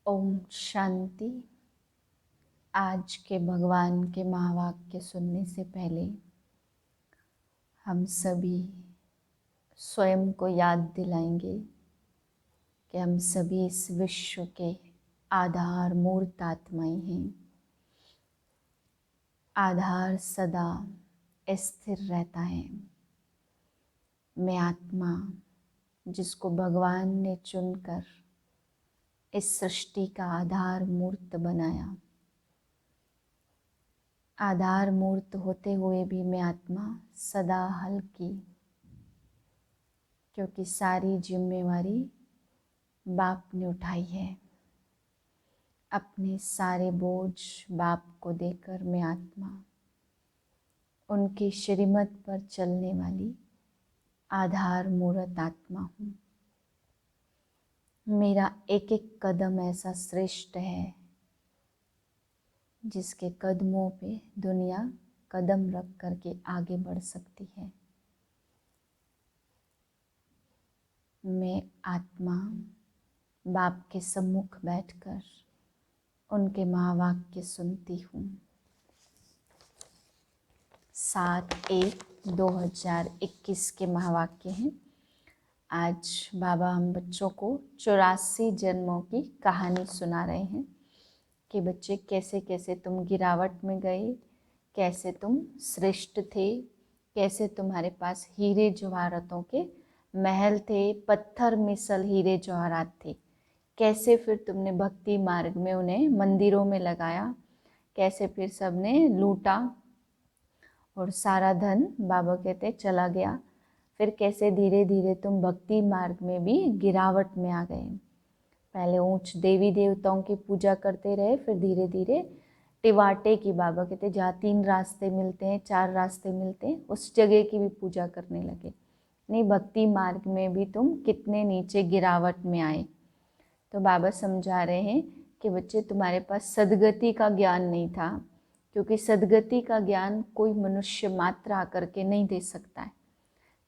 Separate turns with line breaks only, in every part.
ओम शांति। आज के भगवान के महावाक्य सुनने से पहले हम सभी स्वयं को याद दिलाएंगे कि हम सभी इस विश्व के आधार मूर्त आत्माएं हैं। आधार सदा स्थिर रहता है। मैं आत्मा जिसको भगवान ने चुनकर इस सृष्टि का आधार मूर्त बनाया, आधार मूर्त होते हुए भी मैं आत्मा सदा हल्की, क्योंकि सारी जिम्मेवारी बाप ने उठाई है। अपने सारे बोझ बाप को देकर मैं आत्मा उनकी श्रीमत पर चलने वाली आधार मूर्त आत्मा हूँ। मेरा एक एक कदम ऐसा श्रेष्ठ है जिसके कदमों पे दुनिया कदम रख करके आगे बढ़ सकती है। मैं आत्मा बाप के सम्मुख बैठकर उनके महावाक्य सुनती हूँ। 7/1/2021 के महावाक्य हैं। आज बाबा हम बच्चों को 84 जन्मों की कहानी सुना रहे हैं कि बच्चे कैसे कैसे तुम गिरावट में गए, कैसे तुम श्रेष्ठ थे, कैसे तुम्हारे पास हीरे जवाहरातों के महल थे, पत्थर मिसल हीरे जवाहरात थे, कैसे फिर तुमने भक्ति मार्ग में उन्हें मंदिरों में लगाया, कैसे फिर सबने लूटा और सारा धन बाबा कहते चला गया। फिर कैसे धीरे धीरे तुम भक्ति मार्ग में भी गिरावट में आ गए। पहले ऊंच देवी देवताओं की पूजा करते रहे, फिर धीरे धीरे टिवाटे की, बाबा कहते जहाँ 3 रास्ते मिलते हैं, 4 रास्ते मिलते हैं, उस जगह की भी पूजा करने लगे। नहीं, भक्ति मार्ग में भी तुम कितने नीचे गिरावट में आए। तो बाबा समझा रहे हैं कि बच्चे तुम्हारे पास सद्गति का ज्ञान नहीं था, क्योंकि सद्गति का ज्ञान कोई मनुष्य मात्र आकर के नहीं दे सकता है।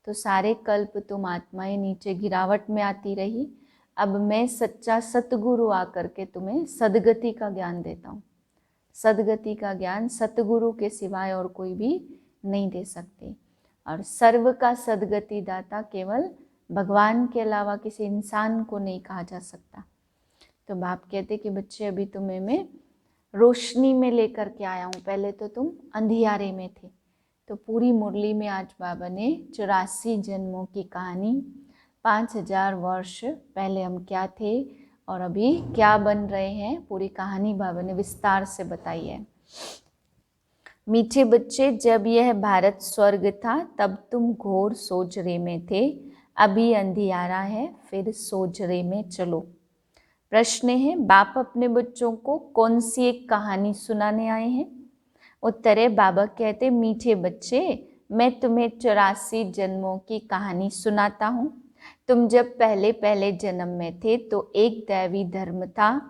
तो सारे कल्प तुम आत्माएं नीचे गिरावट में आती रही। अब मैं सच्चा सतगुरु आकर के तुम्हें सद्गति का ज्ञान देता हूँ। सद्गति का ज्ञान सतगुरु के सिवाय और कोई भी नहीं दे सकते। और सर्व का सद्गति दाता केवल भगवान के अलावा किसी इंसान को नहीं कहा जा सकता। तो बाप कहते कि बच्चे अभी तुम्हें मैं रोशनी में लेकर के आया हूँ, पहले तो तुम अंधियारे में थे। तो पूरी मुरली में आज बाबा ने 84 जन्मों की कहानी, 5000 वर्ष पहले हम क्या थे और अभी क्या बन रहे हैं, पूरी कहानी बाबा ने विस्तार से बताई है। मीठे बच्चे, जब यह भारत स्वर्ग था तब तुम घोर सोजरे में थे, अभी अंधियारा है, फिर सोजरे में चलो। प्रश्न है, बाप अपने बच्चों को कौन सी एक कहानी सुनाने आए हैं? उत्तर है, बाबा कहते मीठे बच्चे, मैं तुम्हें 84 जन्मों की कहानी सुनाता हूँ। तुम जब पहले पहले जन्म में थे तो एक दैवी धर्म था,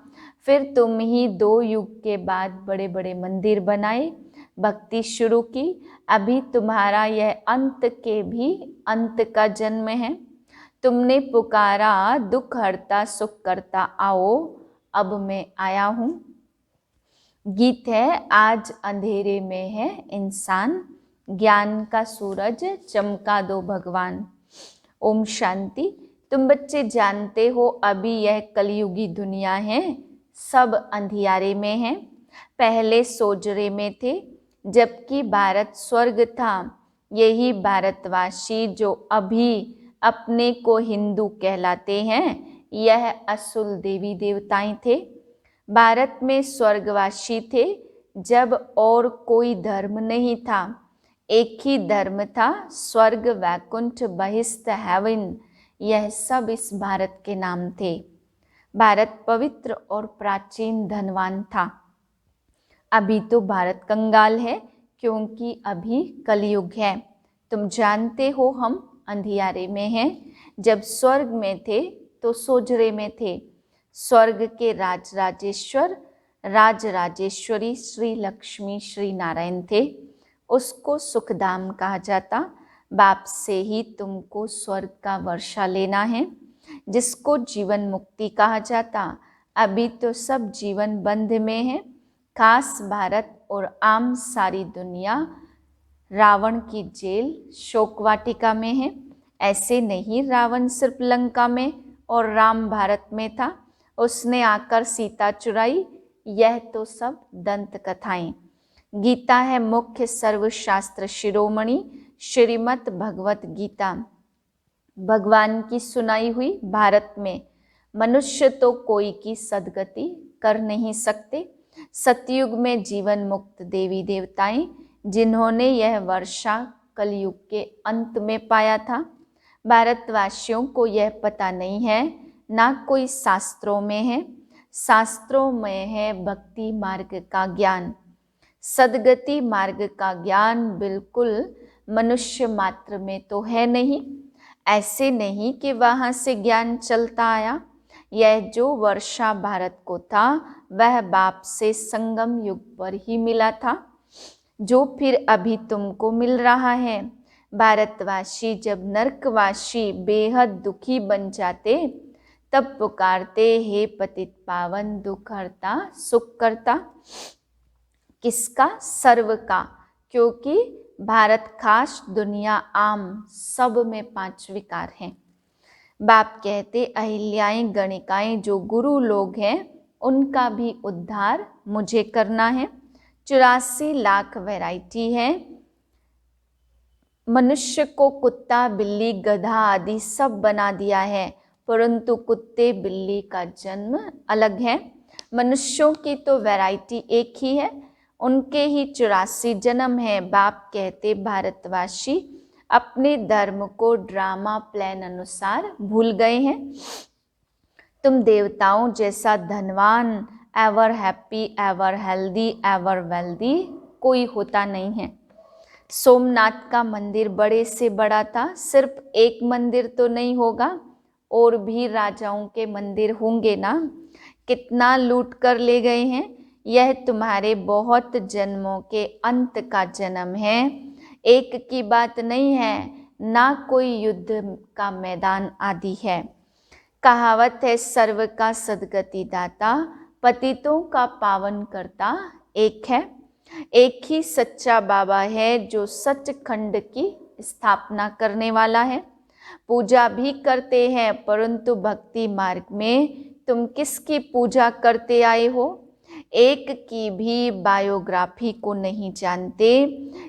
फिर तुम ही 2 युग के बाद बड़े बड़े मंदिर बनाए, भक्ति शुरू की। अभी तुम्हारा यह अंत के भी अंत का जन्म है। तुमने पुकारा दुख हरता सुख करता आओ, अब मैं आया हूँ। गीत है, आज अंधेरे में है इंसान, ज्ञान का सूरज चमका दो भगवान। ओम शांति। तुम बच्चे जानते हो अभी यह कलयुगी दुनिया है, सब अंधियारे में है। पहले सोजरे में थे, जबकि भारत स्वर्ग था। यही भारतवासी जो अभी अपने को हिंदू कहलाते हैं, यह असुल देवी देवताएं थे। भारत में स्वर्गवासी थे जब और कोई धर्म नहीं था, एक ही धर्म था, स्वर्ग वैकुंठ बहिष्ठ हेवन, यह सब इस भारत के नाम थे। भारत पवित्र और प्राचीन धनवान था। अभी तो भारत कंगाल है, क्योंकि अभी कलयुग है। तुम जानते हो हम अंधियारे में हैं। जब स्वर्ग में थे तो सोजरे में थे। स्वर्ग के राज राजेश्वर राज राजेश्वरी श्री लक्ष्मी श्री नारायण थे, उसको सुखधाम कहा जाता। बाप से ही तुमको स्वर्ग का वर्षा लेना है, जिसको जीवन मुक्ति कहा जाता। अभी तो सब जीवन बंध में है, खास भारत और आम सारी दुनिया रावण की जेल शोक वाटिका में है। ऐसे नहीं, रावण सिर्फ लंका में और राम भारत में था, उसने आकर सीता चुराई। यह तो सब दंत कथाएं। गीता है मुख्य सर्वशास्त्र शिरोमणि, श्रीमद् भगवत गीता भगवान की सुनाई हुई भारत में। मनुष्य तो कोई की सदगति कर नहीं सकते। सतयुग में जीवन मुक्त देवी देवताएं, जिन्होंने यह वर्षा कलयुग के अंत में पाया था। भारतवासियों को यह पता नहीं है, ना कोई शास्त्रों में है। शास्त्रों में है भक्ति मार्ग का ज्ञान, सदगति मार्ग का ज्ञान बिल्कुल मनुष्य मात्र में तो है नहीं। ऐसे नहीं कि वहां से ज्ञान चलता आया। यह जो वर्षा भारत को था, वह बाप से संगम युग पर ही मिला था, जो फिर अभी तुमको मिल रहा है। भारतवासी जब नरकवासी बेहद दुखी बन जाते, तब पुकारते, हे पतित पावन दुख हरता सुख करता। किसका? सर्व का, क्योंकि भारत खास दुनिया आम सब में 5 विकार हैं। बाप कहते, अहिल्याएं गणिकाएं जो गुरु लोग हैं, उनका भी उद्धार मुझे करना है। 84 लाख वैरायटी है। मनुष्य को कुत्ता बिल्ली गधा आदि सब बना दिया है, परंतु कुत्ते बिल्ली का जन्म अलग है। मनुष्यों की तो वैरायटी एक ही है, उनके ही 84 जन्म है। बाप कहते, भारतवासी अपने धर्म को ड्रामा प्लान अनुसार भूल गए हैं। तुम देवताओं जैसा धनवान, ever happy, ever healthy, ever wealthy कोई होता नहीं है। सोमनाथ का मंदिर बड़े से बड़ा था, सिर्फ एक मंदिर तो नहीं होगा, और भी राजाओं के मंदिर होंगे ना। कितना लूट कर ले गए हैं। यह तुम्हारे बहुत जन्मों के अंत का जन्म है, एक की बात नहीं है, ना कोई युद्ध का मैदान आदि है। कहावत है, सर्व का सदगति दाता, पतितों का पावन करता एक है। एक ही सच्चा बाबा है जो सचखंड की स्थापना करने वाला है। पूजा भी करते हैं, परंतु भक्ति मार्ग में तुम किसकी पूजा करते आए हो? एक की भी बायोग्राफी को नहीं जानते।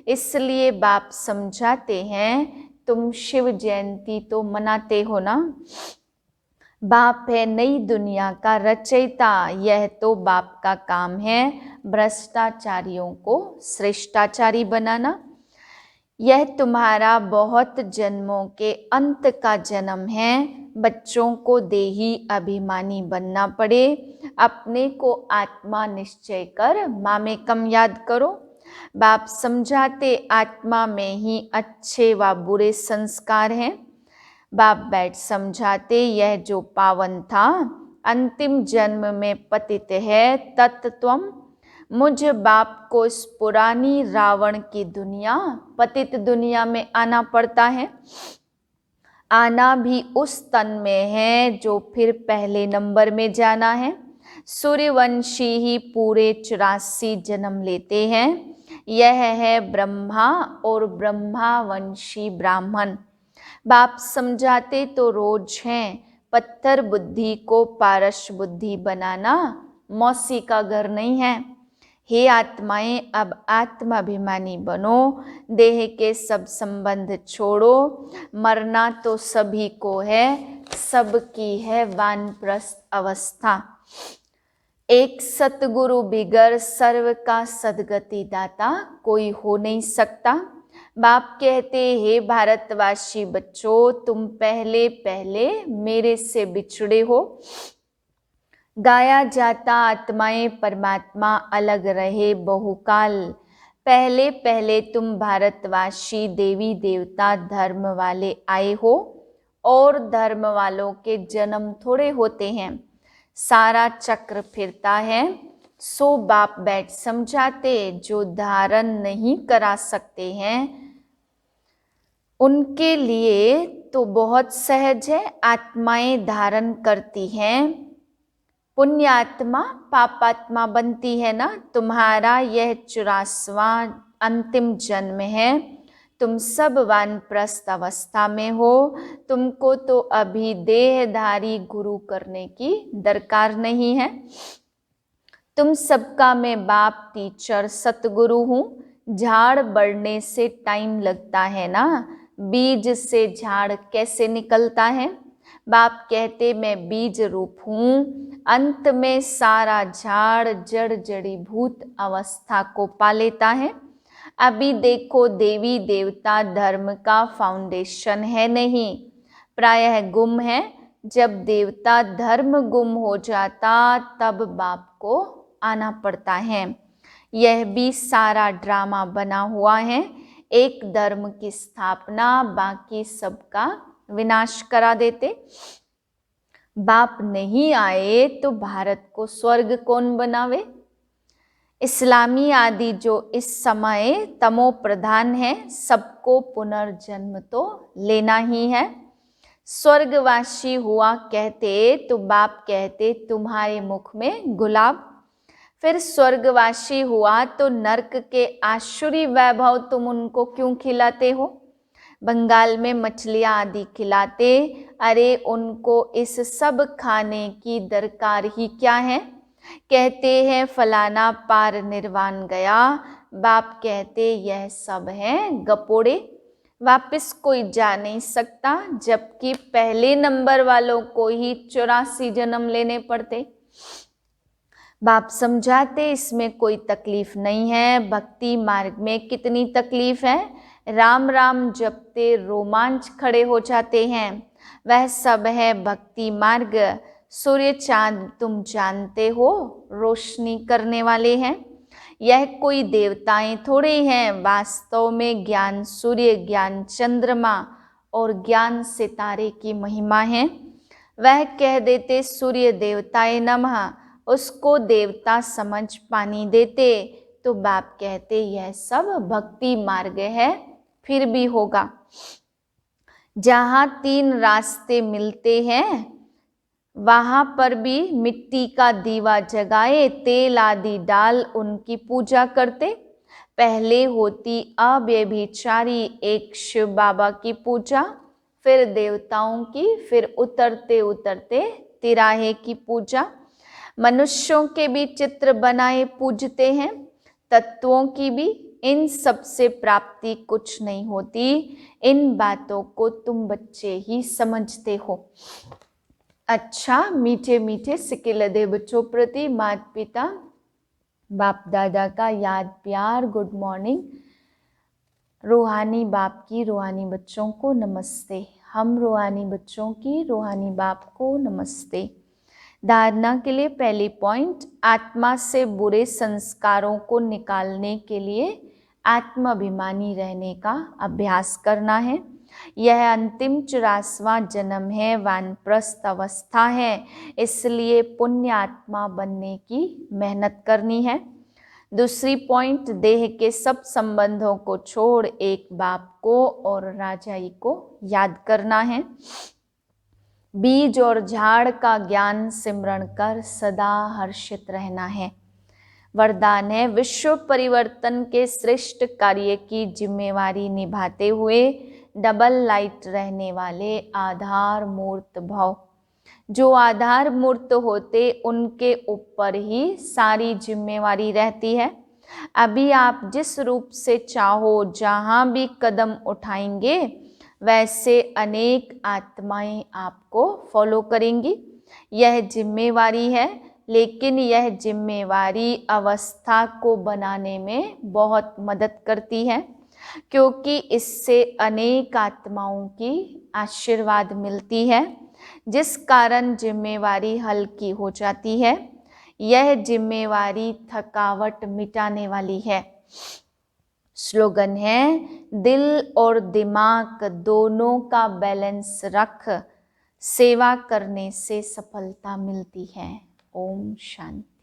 इसलिए बाप समझाते हैं, तुम शिव जयंती तो मनाते हो ना। बाप है नई दुनिया का रचयिता, यह तो बाप का काम है भ्रष्टाचारियों को श्रेष्ठाचारी बनाना। यह तुम्हारा बहुत जन्मों के अंत का जन्म है। बच्चों को देही अभिमानी बनना पड़े, अपने को आत्मा निश्चय कर मामेकम याद करो। बाप समझाते, आत्मा में ही अच्छे व बुरे संस्कार हैं। बाप बैठ समझाते, यह जो पावन था अंतिम जन्म में पतित है, तत्त्वम मुझ बाप को इस पुरानी रावण की दुनिया, पतित दुनिया में आना पड़ता है। आना भी उस तन में है जो फिर पहले नंबर में जाना है। सूर्यवंशी ही पूरे 84 जन्म लेते हैं। यह है ब्रह्मा और ब्रह्मावंशी ब्राह्मण। बाप समझाते तो रोज हैं, पत्थर बुद्धि को पारस बुद्धि बनाना मौसी का घर नहीं है। हे आत्माएं, अब आत्माभिमानी बनो, देह के सब संबंध छोड़ो। मरना तो सभी को है, सबकी है वानप्रस्थ अवस्था। एक सतगुरु बिगर सर्व का सदगति दाता कोई हो नहीं सकता। बाप कहते, हे भारतवासी बच्चों, तुम पहले पहले मेरे से बिछड़े हो। गाया जाता आत्माएं परमात्मा अलग रहे बहुकाल। पहले पहले तुम भारतवासी देवी देवता धर्म वाले आए हो, और धर्म वालों के जन्म थोड़े होते हैं, सारा चक्र फिरता है। सो बाप बैठ समझाते, जो धारण नहीं करा सकते हैं उनके लिए तो बहुत सहज है, आत्माएं धारण करती हैं। पुण्यात्मा पापात्मा बनती है ना। तुम्हारा यह 84वां अंतिम जन्म है। तुम सब वानप्रस्थ अवस्था में हो। तुमको तो अभी देहधारी गुरु करने की दरकार नहीं है। तुम सबका मैं बाप, टीचर, सतगुरु हूँ। झाड़ बढ़ने से टाइम लगता है ना। बीज से झाड़ कैसे निकलता है। बाप कहते मैं बीज रूप हूँ। अंत में सारा झाड़ जड़ जड़ीभूत अवस्था को पा लेता है। अभी देखो देवी देवता धर्म का फाउंडेशन है नहीं, प्रायः गुम है। जब देवता धर्म गुम हो जाता तब बाप को आना पड़ता है। यह भी सारा ड्रामा बना हुआ है। एक धर्म की स्थापना, बाकी सबका विनाश करा देते। बाप नहीं आए तो भारत को स्वर्ग कौन बनावे। इस्लामी आदि जो इस समय तमो प्रधान है, सबको पुनर्जन्म तो लेना ही है। स्वर्गवासी हुआ कहते तो बाप कहते तुम्हारे मुख में गुलाब। फिर स्वर्गवासी हुआ तो नरक के आसुरी वैभव तुम उनको क्यों खिलाते हो। बंगाल में मछलियां आदि खिलाते, अरे उनको इस सब खाने की दरकार ही क्या है। कहते हैं फलाना पार निर्वाण गया। बाप कहते यह सब है गपोड़े, वापस कोई जा नहीं सकता। जबकि पहले नंबर वालों को ही 84 जन्म लेने पड़ते। बाप समझाते इसमें कोई तकलीफ नहीं है। भक्ति मार्ग में कितनी तकलीफ है। राम राम जपते रोमांच खड़े हो जाते हैं। वह सब है भक्ति मार्ग। सूर्य चांद तुम जानते हो रोशनी करने वाले हैं। यह कोई देवताएं थोड़े हैं। वास्तव में ज्ञान सूर्य, ज्ञान चंद्रमा और ज्ञान सितारे की महिमा है। वह कह देते सूर्य देवताए नमः, उसको देवता समझ पानी देते। तो बाप कहते यह सब भक्ति मार्ग है, फिर भी होगा। जहाँ 3 रास्ते मिलते हैं वहां पर भी मिट्टी का दीवा जगाए, तेल आदि डाल उनकी पूजा करते। पहले होती अव्यभिचारी एक शिव बाबा की पूजा, फिर देवताओं की, फिर उतरते उतरते तिराहे की पूजा। मनुष्यों के भी चित्र बनाए पूजते हैं, तत्वों की भी। इन सब से प्राप्ति कुछ नहीं होती। इन बातों को तुम बच्चे ही समझते हो। अच्छा, मीठे मीठे सिकिलदे बच्चों प्रति माता पिता बाप दादा का याद प्यार गुड मॉर्निंग। रूहानी बाप की रूहानी बच्चों को नमस्ते। हम रूहानी बच्चों की रूहानी बाप को नमस्ते। धारणा के लिए पहली पॉइंट, आत्मा से बुरे संस्कारों को निकालने के लिए आत्माभिमानी रहने का अभ्यास करना है। यह अंतिम 84वां जन्म है, वानप्रस्थ अवस्था है, इसलिए पुण्य आत्मा बनने की मेहनत करनी है। दूसरी पॉइंट, देह के सब संबंधों को छोड़ एक बाप को और राजाई को याद करना है। बीज और झाड़ का ज्ञान सिमरण कर सदा हर्षित रहना है। वरदान है, विश्व परिवर्तन के श्रेष्ठ कार्य की जिम्मेवारी निभाते हुए डबल लाइट रहने वाले आधार मूर्त भव। जो आधार मूर्त होते उनके ऊपर ही सारी जिम्मेवारी रहती है। अभी आप जिस रूप से चाहो जहाँ भी कदम उठाएंगे वैसे अनेक आत्माएं आपको फॉलो करेंगी। यह जिम्मेवारी है, लेकिन यह जिम्मेवारी अवस्था को बनाने में बहुत मदद करती है, क्योंकि इससे अनेक आत्माओं की आशीर्वाद मिलती है, जिस कारण जिम्मेवारी हल्की हो जाती है। यह जिम्मेवारी थकावट मिटाने वाली है। स्लोगन है, दिल और दिमाग दोनों का बैलेंस रख, सेवा करने से सफलता मिलती है। ओम शांति।